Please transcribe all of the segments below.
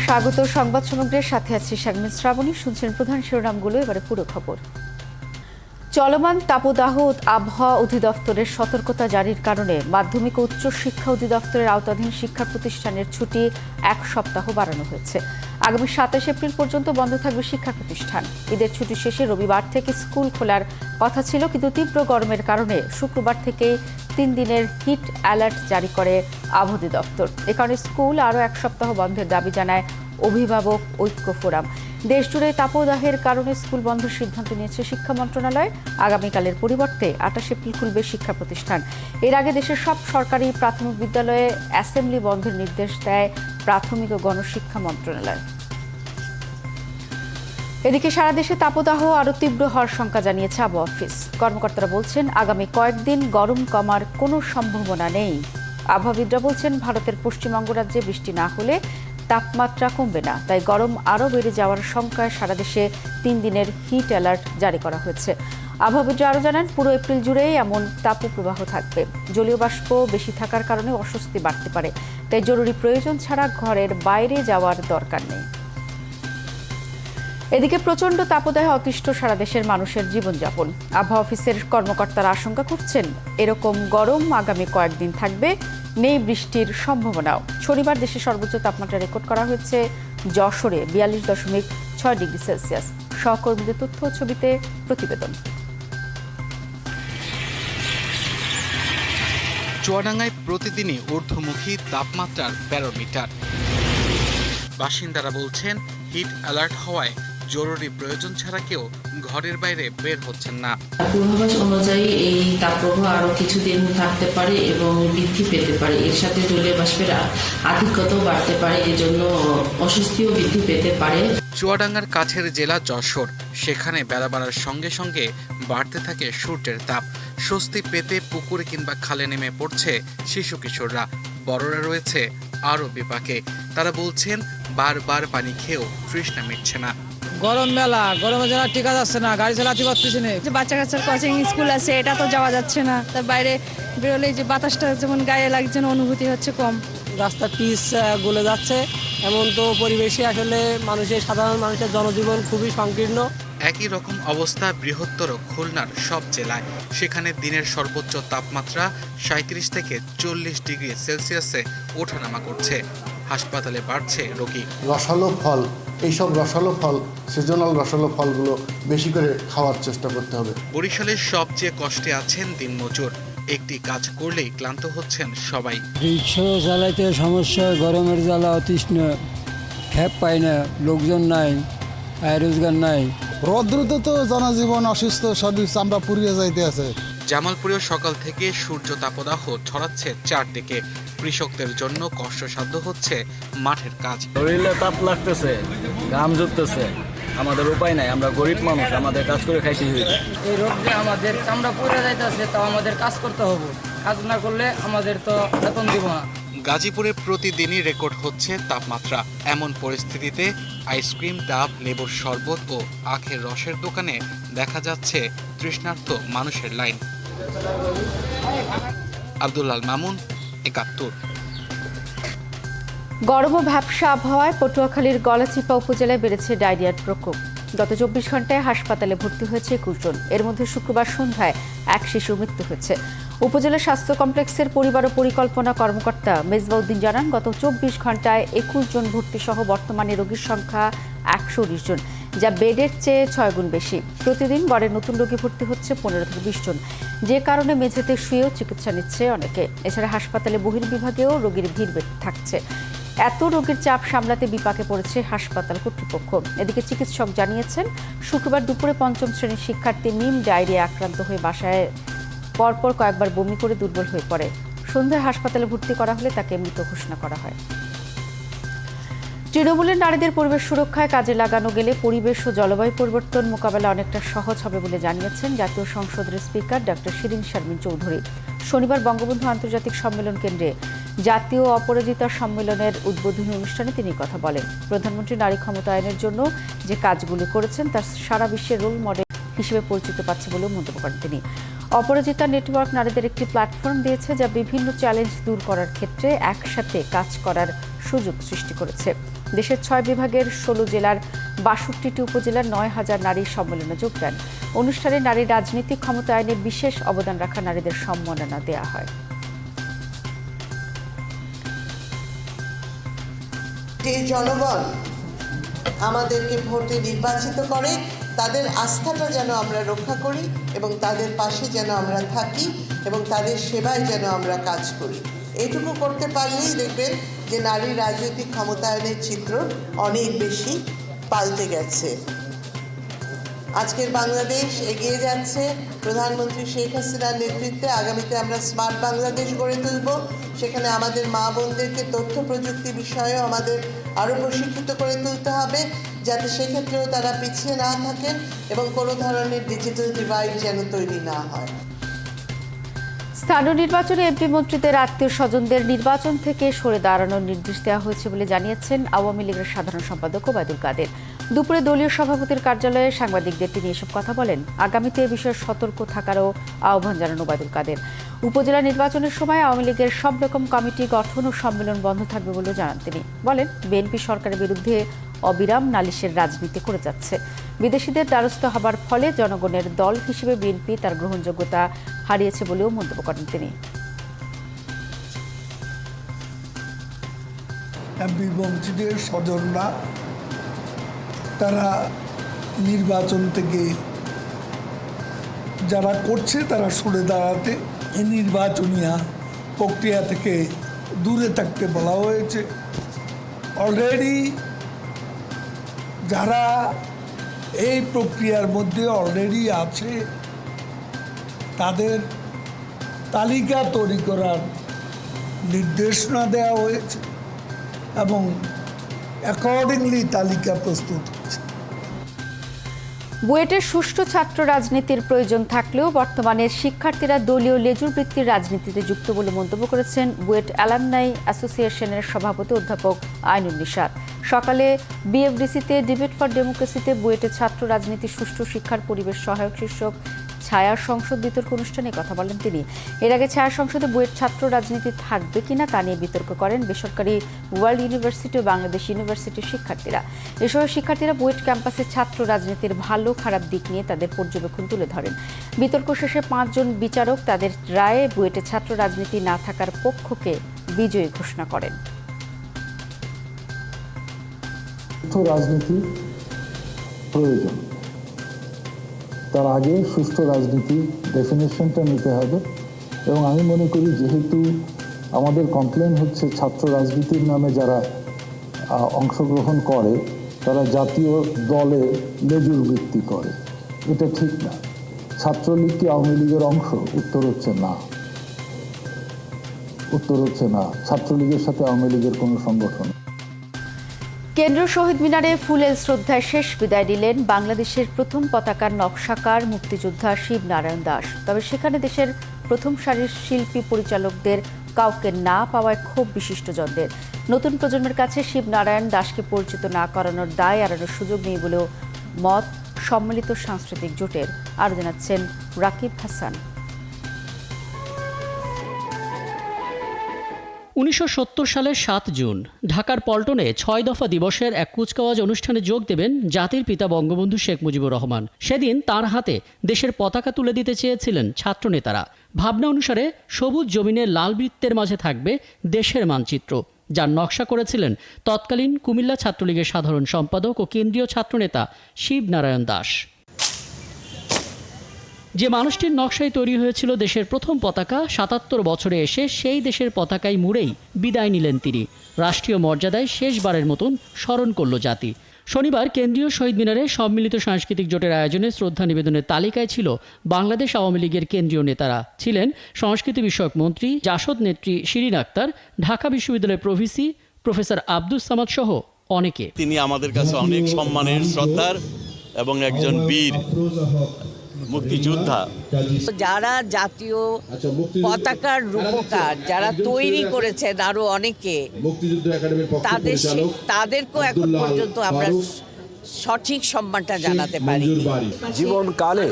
স্বাগত সংবাদ সমগ্রের সাথে আছি শারমিন শ্রাবণী। শুনছেন প্রধান শিরোনামগুলো, এবারে পুরো খবর। চলমান তাপদাহ আবহাওয়া অধিদপ্তরের সতর্কতা জারির কারণে মাধ্যমিক ও উচ্চ শিক্ষা অধিদপ্তরের আওতাধীন শিক্ষা প্রতিষ্ঠানের ছুটি 1 সপ্তাহ বাড়ানো হয়েছে। আগামী 27 এপ্রিল পর্যন্ত বন্ধ থাকবে শিক্ষা প্রতিষ্ঠান। ঈদের ছুটি শেষে রবিবার থেকে স্কুল খোলার কথা ছিল, কিন্তু তীব্র গরমের কারণে শুক্রবার থেকেই 3 দিনের হিট অ্যালার্ট জারি করে আবহাওয়া অধিদপ্তর। এ কারণে স্কুল আরও 1 সপ্তাহ বন্ধের দাবি জানায় অভিভাবক ঐক্য ফোরাম। দেশজুড়ে তাপদাহের কারণে স্কুল বন্ধের সিদ্ধান্ত নিয়েছে শিক্ষা মন্ত্রণালয়। আগামীকালের পরিবর্তে 28 এপ্রিল খুলবে শিক্ষা প্রতিষ্ঠান। এর আগে দেশের সব সরকারি প্রাথমিক বিদ্যালয়ে অ্যাসেম্বলি বন্ধের নির্দেশ দেয় প্রাথমিক ও গণশিক্ষা মন্ত্রণালয়। এদিকে সারা দেশে তাপদাহ আরও তীব্র হওয়ার শঙ্কা জানিয়েছে আবহাওয়া অফিস। কর্মকর্তারা বলছেন, আগামী কয়েকদিন গরম কমার কোনো সম্ভাবনা নেই। আবহাওয়াবিদরা বলছেন, ভারতের পশ্চিম অঙ্গরাজ্যে বৃষ্টি না হলে তাপমাত্রা কমবে না, তাই গরম আরও বেড়ে যাওয়ার শঙ্কায় সারা দেশে 3 দিনের হিট অ্যালার্ট জারি করা হয়েছে। আবহাওয়াবিদরা আরও জানান, পুরো এপ্রিল জুড়েই এমন তাপপ্রবাহ থাকবে। জলীয় বাষ্প বেশি থাকার কারণে অস্বস্তি বাড়তে পারে, তাই জরুরি প্রয়োজন ছাড়া ঘরের বাইরে যাওয়ার দরকার নেই। এদিকে প্রচণ্ড তাপদাহে অতিষ্ঠ সারা দেশের মানুষের জীবনযাপন। আবহাওয়া অফিসের কর্মকর্তারা আশঙ্কা করছেন, এরকম গরম আগামী কয়েকদিন থাকবে, নেই বৃষ্টির সম্ভাবনাও। শনিবার দেশে সর্বোচ্চ তাপমাত্রা রেকর্ড করা হয়েছে যশোরে 42.6 ডিগ্রি সেলসিয়াস। সহকর্মীদের তথ্য ও ছবিতে প্রতিবেদন। চুয়াডাঙ্গায় প্রতিদিনই ঊর্ধ্বমুখী তাপমাত্রার ব্যারোমিটার। বাসিন্দারা বলছেন, হিট অ্যালার্ট হওয়ায় জরুরি প্রয়োজন ছাড়া কেউ ঘরের বাইরে বের হচ্ছেন না। পূর্বাভাস অনুযায়ী এই তাপপ্রবাহ আরো কিছুদিন থাকতে পারে এবং বৃদ্ধি পেতে পারে। এর সাথে জলীয় বাষ্পের আধিক্যতাও বাড়তে পারে, এজন্য অস্বস্তিও বৃদ্ধি পেতে পারে। চুয়াডাঙ্গার কাছের জেলা যশোর, সেখানে বেলা বাড়ার সঙ্গে সঙ্গে বাড়তে থাকে সূর্যের তাপ। স্বস্তি পেতে পুকুরে কিংবা খালে নেমে পড়ছে শিশু কিশোররা। বড়রা রয়েছে আরও বিপাকে। তারা বলছেন, বারবার পানি খেয়েও তৃষ্ণা মিটছে না। গরম মেলা, গরমে যারা টিকা যাচ্ছে না, গাড়ি চালাতে পারতেছি না। বাচ্চা কাচ্চার কোচিং স্কুল আছে, এটা তো যাওয়া যাচ্ছে না। তার বাইরে বেরোলে যে বাতাসটা যেমন গায়ে লাগছে না, অনুভূতি হচ্ছে কম। রাস্তার পিচ গলে যাচ্ছে, এমন তো পরিবেশে আসলে সাধারণ মানুষের জনজীবন খুবই সংকীর্ণ। একই রকম অবস্থা বৃহত্তর খুলনার সব জেলায়। সেখানে দিনের সর্বোচ্চ তাপমাত্রা 37 থেকে 40 ডিগ্রি সেলসিয়াসে ওঠানামা করছে। হাসপাতালে বাড়ছে রোগী। রসালো ফল, এইসব রসালো ফল, সিজনাল রসালো ফলগুলো বেশি করে খাওয়ার চেষ্টা করতে হবে। বরিশালের সবচেয়ে কষ্টে আছেন দিনমজুর। একটি কাজ করলেই ক্লান্ত হচ্ছেন সবাই। রিক্সা চালাইতে সমস্যা, গরমের জ্বালা অতিষ্ণ, খ্যাপ পাই না, লোকজন নাই, আয় রোজগার নাই। রৌদ্রতে তো জনজীবন অসুস্থ, সবই চামড়া পুড়িয়ে যাইতে আছে। জামালপুরেও সকাল থেকে সূর্য তাপদাহ ছড়াচ্ছে চারদিকে। কৃষকদের জন্য কষ্টসাধ্য হচ্ছে মাঠের কাজ। শরীরে তাপ লাগতেছে, ঘাম ঝরতেছে, আমাদের উপায় নাই, আমরা গরিব মানুষ, আমাদের কাজ করে খাইতে হবে। এই রোদে আমাদের চামড়া পুড়ে যাইতেছে, তাও আমাদের কাজ করতে হবে। কাজ না করলে আমাদের তো বেতন দিব না। গাজীপুরে প্রতিদিনই রেকর্ড হচ্ছে তাপমাত্রা। এমন পরিস্থিতিতে আইসক্রিম, ডাব, লেবুর শরবত ও আখের রসের দোকানে দেখা যাচ্ছে তৃষ্ণার্ত মানুষের লাইন। আব্দুল্লাল মামুন, ৭১। গরম ও ভ্যাপসা আবহাওয়ায় পটুয়াখালীর গলাচিপা উপজেলায় বেড়েছে ডায়রিয়ার প্রকোপ। গত 24 ঘন্টায় হাসপাতালে ভর্তি হয়েছে 21 জন। এর মধ্যে শুক্রবার সন্ধ্যায় এক শিশুর মৃত্যু হয়েছে। উপজেলা স্বাস্থ্য কমপ্লেক্সের পরিবার ও পরিকল্পনা কর্মকর্তা মেজবাউদ্দিন জানান, গত 24 ঘন্টায় 21 জন ভর্তি সহ বর্তমানে রোগীর সংখ্যা 119 জন, যা বেডের চেয়ে 6 গুণ বেশি। প্রতিদিন গড়ে নতুন রোগী ভর্তি হচ্ছে 15 থেকে 20 জন, যে কারণে মেঝেতে শুয়েও চিকিৎসা নিচ্ছে অনেকে। এছাড়া হাসপাতালে বহির্বিভাগেও রোগীর ভিড় থাকছে। এত রোগীর চাপ সামলাতে বিপাকে পড়েছে হাসপাতাল কর্তৃপক্ষ। এদিকে চিকিৎসক জানিয়েছেন, শুক্রবার দুপুরে 5ম শ্রেণীর শিক্ষার্থী মিম ডায়রিয়া আক্রান্ত হয়ে বাসায় পরপর কয়েকবার বমি করে দুর্বল হয়ে পড়ে। সন্ধ্যায় হাসপাতালে ভর্তি করা হলে তাকে মৃত ঘোষণা করা হয়। তৃণমূলের নারীদের পরিবেশ সুরক্ষায় কাজে লাগানো গেলে পরিবেশ ও জলবায়ু পরিবর্তন মোকাবেলা অনেকটা সহজ হবে বলে জানিয়েছেন জাতীয় সংসদের স্পিকার ডক্টর শিরিন শারমিন চৌধুরী। শনিবার বঙ্গবন্ধু আন্তর্জাতিক সম্মেলন কেন্দ্রে জাতীয় অপরাজিতা সম্মেলনের উদ্বোধনী অনুষ্ঠানে তিনি কথা বলেন। প্রধানমন্ত্রী নারী ক্ষমতায়নের জন্য যে কাজগুলি করেছেন তা সারা বিশ্বের রোল মডেল হিসেবে পরিচিত পাচ্ছে বলেও মন্তব্য করেন তিনি। অপরাজিতা নেটওয়ার্ক নারীদের একটি প্ল্যাটফর্ম দিয়েছে, যা বিভিন্ন চ্যালেঞ্জ দূর করার ক্ষেত্রে একসাথে কাজ করার সুযোগ সৃষ্টি করেছে। দেশের 6 বিভাগের 16 জেলার 62টি উপজেলার 9,000 নারী সম্মেলনে যোগ দেন। অনুষ্ঠানে নারী রাজনৈতিক ক্ষমতায়নে বিশেষ অবদান রাখা নারীদের সম্মাননা দেওয়া হয়। যে জনগণ আমাদেরকে ভোটে নির্বাচিত করে তাদের আস্থাটা যেন আমরা রক্ষা করি এবং তাদের পাশে যেন আমরা থাকি এবং তাদের সেবায় যেন আমরা কাজ করি। এইটুকু করতে পারলেই দেখবেন যে নারী রাজনৈতিক ক্ষমতায়নের চিত্র অনেক বেশি পাল্টে গেছে। আজকের বাংলাদেশ এগিয়ে যাচ্ছে প্রধানমন্ত্রী শেখ হাসিনার নেতৃত্বে। আগামীতে আমরা স্মার্ট বাংলাদেশ গড়ে তুলব। সেখানে আমাদের মা বোনদেরকে তথ্য প্রযুক্তি বিষয়েও আমাদের আরও প্রশিক্ষিত করে তুলতে হবে, যাতে সেক্ষেত্রেও তারা পিছিয়ে না থাকেন এবং কোনো ধরনের ডিজিটাল ডিভাইড যেন তৈরি না হয়। স্থানীয় নির্বাচনে এমপি মন্ত্রীদের আত্মীয় স্বজনদের নির্বাচন থেকে সরে দাঁড়ানোর নির্দেশ দেওয়া হয়েছে বলে জানিয়েছেন আওয়ামী লীগের সাধারণ সম্পাদক ওবায়দুল কাদের। দুপুরে দলীয় সভাপতির কার্যালয়ে সাংবাদিকদের তিনি এসব কথা বলেন। আগামীতে এ বিষয়ে সতর্ক থাকারও আহ্বান জানান ওবায়দুল কাদের। উপজেলা নির্বাচনের সময় আওয়ামী লীগের সব রকম কমিটি গঠন ও সম্মেলন বন্ধ থাকবে বলেও জানান তিনি। বলেন, বিএনপি সরকারের বিরুদ্ধে অবিরাম নালিশের রাজনীতি করে যাচ্ছে। বিদেশিদের দ্বারস্থ হবার ফলে জনগণের দল হিসেবে বিএনপি তার গ্রহণযোগ্যতা হারিয়েছে বলেও মন্তব্য করেন তিনি। এমপি মন্ত্রীদের স্বজনরা তারা নির্বাচন থেকে যারা করছে তারা সরে দাঁড়াতে, এই নির্বাচনীয় প্রক্রিয়া থেকে দূরে থাকতে বলা হয়েছে। অলরেডি যারা এই প্রক্রিয়ার মধ্যে অলরেডি আছে তাদের তালিকা তৈরি করার নির্দেশনা দেওয়া হয়েছে এবং অ্যাকর্ডিংলি তালিকা প্রস্তুত হচ্ছে। বুয়েটের সুষ্ঠু ছাত্র রাজনীতির প্রয়োজন থাকলেও বর্তমানে শিক্ষার্থীরা দলীয় লেজুর বৃত্তির রাজনীতিতে যুক্ত বলে মন্তব্য করেছেন বুয়েট অ্যালামনাই অ্যাসোসিয়েশনের সভাপতি অধ্যাপক আইনুন নিশাত। সকালে বিএফডিসিতে ডিবেট ফর ডেমোক্রেসিতে বুয়েটের ছাত্র রাজনীতি সুষ্ঠু শিক্ষার পরিবেশ সহায়ক শীর্ষক ছায়া সংসদ বিতর্ক অনুষ্ঠানে কথা বলেন তিনি। এর আগে ছায়া সংসদে বুয়েট ছাত্র রাজনীতি থাকবে কিনা তা নিয়ে বিতর্ক করেন বেসরকারি ওয়ার্ল্ড ইউনিভার্সিটি ও বাংলাদেশ ইউনিভার্সিটির শিক্ষার্থীরা। এ সময় শিক্ষার্থীরা বুয়েট ক্যাম্পাসে ছাত্র রাজনীতির ভালো খারাপ দিক নিয়ে তাদের পর্যবেক্ষণ তুলে ধরেন। বিতর্ক শেষে 5 জন বিচারক তাদের রায়ে বুয়েটে ছাত্র রাজনীতি না থাকার পক্ষকে বিজয়ী ঘোষণা করেন। রাজনীতি প্রয়োজন, তার আগে সুষ্ঠু রাজনীতি ডেফিনেশনটা নিতে হবে। এবং আমি মনে করি যেহেতু আমাদের কমপ্লেন হচ্ছে ছাত্র রাজনীতির নামে যারা অংশগ্রহণ করে তারা জাতীয় দলে লেজুর বৃত্তি করে, এটা ঠিক না। ছাত্রলীগ কি আওয়ামী লীগের অংশ? উত্তর হচ্ছে না। ছাত্রলীগের সাথে আওয়ামী লীগের কোনো সংগঠন। কেন্দ্রীয় শহীদ মিনারে ফুলেল শ্রদ্ধায় শেষ বিদায় দিলেন বাংলাদেশের প্রথম পতাকার নকশাকার মুক্তিযোদ্ধা শিবনারায়ণ দাস। তবে সেখানে দেশের প্রথম সারির শিল্পী পরিচালকদের কাউকে না পাওয়ায় ক্ষোভ বিশিষ্টজনদের। নতুন প্রজন্মের কাছে শিবনারায়ণ দাসকে পরিচিত না করানোর দায় এড়ানোর সুযোগ নেই বলেও মত সম্মিলিত সাংস্কৃতিক জোটের। আরও জানাচ্ছেন রাকিব হাসান। 1970 সালের 7 জুন ঢাকার পল্টনে 6 দফা দিবসের এক কুচকাওয়াজ অনুষ্ঠানে যোগ দেবেন জাতির পিতা বঙ্গবন্ধু শেখ মুজিবুর রহমান। সেদিন তার হাতে দেশের পতাকা তুলে দিতে চেয়েছিলেন ছাত্রনেতারা। ভাবনা অনুসারে সবুজ জমিনের লাল বৃত্তের মাঝে থাকবে দেশের মানচিত্র, যার নকশা করেছিলেন তৎকালীন কুমিল্লা ছাত্রলীগের সাধারণ সম্পাদক ও কেন্দ্রীয় ছাত্রনেতা শিবনারায়ণ দাস। যে মানুষটির নকশায় তৈরি হয়েছিল দেশের প্রথম পতাকা, 77 বছরে এসে সেই দেশের পতাকায় মুড়েই বিদায় নিলেন তিনি। রাষ্ট্রীয় মর্যাদায় শেষবারের মতন স্মরণ করল জাতি। শনিবার কেন্দ্রীয় শহীদ মিনারে সম্মিলিত সাংস্কৃতিক জোটের আয়োজনে শ্রদ্ধা নিবেদনের তালিকায় ছিল বাংলাদেশ আওয়ামী লীগের কেন্দ্রীয় নেতারা। ছিলেন সংস্কৃতি বিষয়ক মন্ত্রী, জাসদ নেত্রী শিরিন আক্তার, ঢাকা বিশ্ববিদ্যালয়ের প্রভিসি প্রফেসর আব্দুস সামাদ সহ অনেকে। তিনি আমাদের কাছে অনেক সম্মানের, শ্রদ্ধার এবং একজন বীর মুক্তিযোদ্ধা। যারা জাতীয় পতাকার রূপকার যারা তৈরি করেছেন আরো অনেকে, তাদেরকেও এখন পর্যন্ত আমরা সঠিক সম্মানটা জানাতে পারি। জীবনকালে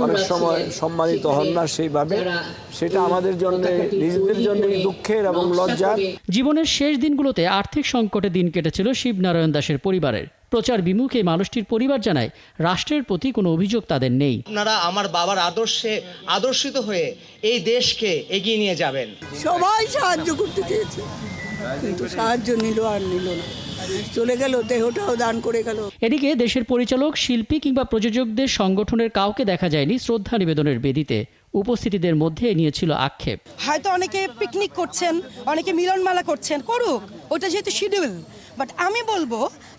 অনেক সময় সম্মানিত হন না সেইভাবে, সেটা আমাদের জন্য নিজেদের জন্য দুঃখের এবং লজ্জার। জীবনের শেষ দিনগুলোতে আর্থিক সংকটে দিন কেটেছিল শিবনারায়ণ দাসের পরিবারের। প্রচার বিমুখ এই মানুষটির পরিবার জানায় রাষ্ট্রের প্রতি কোনো অভিযোগ তাদের নেই। আপনারা আমার বাবার আদর্শে আদর্শিত হয়ে এই দেশকে এগিয়ে নিয়ে যাবেন। সবাই সাহায্য করতে চেয়েছে, কিন্তু সাহায্য নিল আর নিল না, চলে গেল, দেহটাও দান করে গেল। এদিকে দেশের পরিচালক, শিল্পী কিংবা প্রযোজকদের সংগঠনের কাউকে দেখা যায়নি শ্রদ্ধা নিবেদনের বেদিতে। উপস্থিতিদের মধ্যে নিয়েছিল আক্ষেপ। হয়তো অনেকে পিকনিক করছেন, অনেকে মিলনমেলা করছেন, করুক, ওটা যেহেতু শিডিউল, বাট আমি বলবো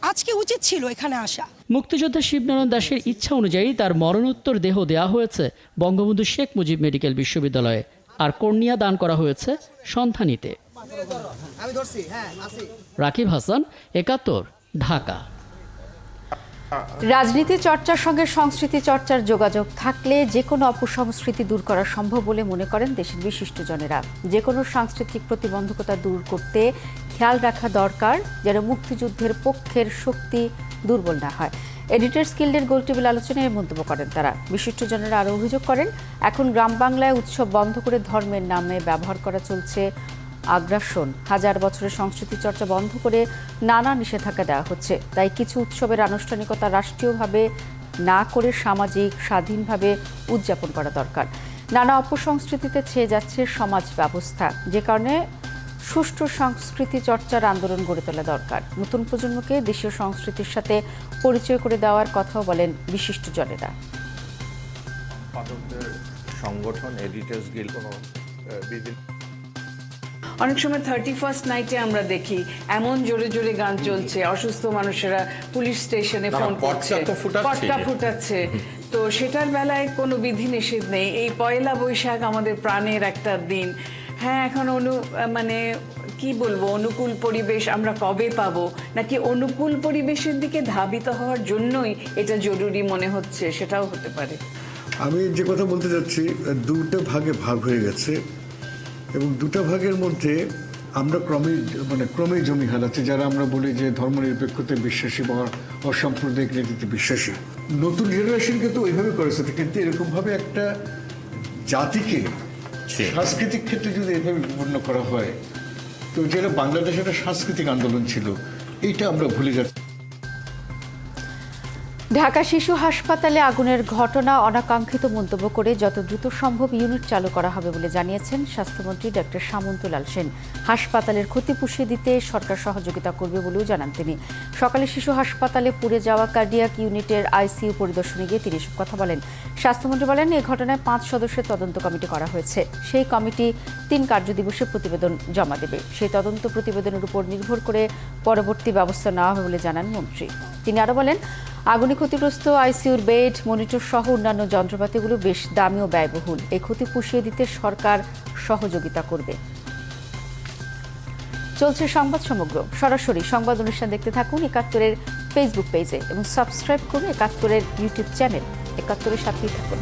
আজকে উচিত ছিল এখানে আসা। মুক্তিযোদ্ধা শিবনারায়ণ দাসের ইচ্ছা অনুযায়ী তার মরণোত্তর দেহ দেওয়া হয়েছে বঙ্গবন্ধু শেখ মুজিব মেডিকেল বিশ্ববিদ্যালয়ে, আর কর্নিয়া দান করা হয়েছে সন্ধানীতে। রাকিব হাসান, ৭১, ঢাকা। রাজনীতি চর্চার সঙ্গে সংস্কৃতি চর্চার যোগাযোগ থাকলে যে কোনো অপসংস্কৃতি দূর করা সম্ভব বলে মনে করেন দেশের বিশিষ্টজনেরা। যে কোনো সাংস্কৃতিক প্রতিবন্ধকতা দূর করতে খেয়াল রাখা দরকার যেন মুক্তিযুদ্ধের পক্ষের শক্তি দুর্বল না হয়। এডিটর্স গিল্ডের গোলটেবিল আলোচনায় মন্তব্য করেন তারা। বিশিষ্টজনেরা আরও অভিযোগ করেন, এখন গ্রাম বাংলায় উৎসব বন্ধ করে ধর্মের নামে ব্যবহার করা চলছে আগ্রাসন। হাজার বছরের সংস্কৃতি চর্চা বন্ধ করে নানা নিষেধাজ্ঞা দেওয়া হচ্ছে। তাই কিছু উৎসবের আনুষ্ঠানিকতা রাষ্ট্রীয়ভাবে না করে সামাজিক স্বাধীনভাবে উদযাপন করা দরকার। নানা অপসংস্কৃতিতে ছেয়ে যাচ্ছে সমাজ ব্যবস্থা, যে কারণে সুষ্ঠু সংস্কৃতি চর্চার আন্দোলন গড়ে তোলা দরকার। নতুন প্রজন্মকে দেশীয় সংস্কৃতির সাথে পরিচয় করে দেওয়ার কথাও বলেন বিশিষ্টজনেরা। সংগঠন এডিটর্স গিল্ড অনেক সময় 31st নাইটে আমরা দেখি এমন জোরে জোরে গান চলছে, অসুস্থ মানুষেরা পুলিশ স্টেশনে ফোন করছে, পটকা ফুটাচ্ছে। তো সেটার বেলায় কোনো বিধি নিষেধ নেই। এই পয়লা বৈশাখ আমাদের প্রাণের একটা দিন। হ্যাঁ, এখন কি বলবো, অনুকূল পরিবেশ আমরা কবে পাবো, নাকি অনুকূল পরিবেশের দিকে ধাবিত হওয়ার জন্যই এটা জরুরি মনে হচ্ছে, সেটাও হতে পারে। আমি যে কথা বলতে যাচ্ছি, দুটো ভাগে ভাগ হয়ে গেছে এবং দুটো ভাগের মধ্যে আমরা ক্রমেই জমি হারাচ্ছি। যারা আমরা বলি যে ধর্মনিরপেক্ষতে বিশ্বাসী বা অসাম্প্রদায়িক নীতিতে বিশ্বাসী, নতুন জেনারেশন কিন্তু ওইভাবে করেছে। কিন্তু এরকমভাবে একটা জাতিকে সাংস্কৃতিক ক্ষেত্রে যদি এইভাবে বিপন্ন করা হয়, তো যেটা বাংলাদেশের একটা সাংস্কৃতিক আন্দোলন ছিল, এইটা আমরা ভুলে যাচ্ছি। ঢাকা শিশু হাসপাতালে আগুনের ঘটনা অনাকাঙ্ক্ষিত মন্তব্য করে যত দ্রুত সম্ভব ইউনিট চালু করা হবে বলে জানিয়েছেন স্বাস্থ্যমন্ত্রী ডক্টর সামন্তলাল সেন। হাসপাতালের ক্ষতি পুষিয়ে দিতে সরকার সহযোগিতা করবে বলেও জানান তিনি। সকালে শিশু হাসপাতালে পুড়ে যাওয়া কার্ডিয়াক ইউনিটের আইসিইউ পরিদর্শনে গিয়ে তিনি এসব কথা বলেন। স্বাস্থ্যমন্ত্রী বলেন, এই ঘটনায় 5 সদস্যের তদন্ত কমিটি করা হয়েছে। সেই কমিটি 3 কার্যদিবসে প্রতিবেদন জমা দেবে। সেই তদন্ত প্রতিবেদনের উপর নির্ভর করে পরবর্তী ব্যবস্থা নেওয়া হবে বলে জানান মন্ত্রী। তিনি আরও বলেন, আগুনে ক্ষতিগ্রস্ত আইসিইউর বেড, মনিটর সহ অন্যান্য যন্ত্রপাতিগুলো বেশ দামি ও ব্যয়বহুল। এই ক্ষতি পুষিয়ে দিতে সরকার সহযোগিতা করবে। চলছে সংবাদ সমগ্র। সরাসরি সংবাদ অনুষ্ঠান দেখতে থাকুন ৭১-এর ফেসবুক পেজে এবং সাবস্ক্রাইব করুন ৭১-এর ইউটিউব চ্যানেল। ৭১-এর সাথেই থাকুন।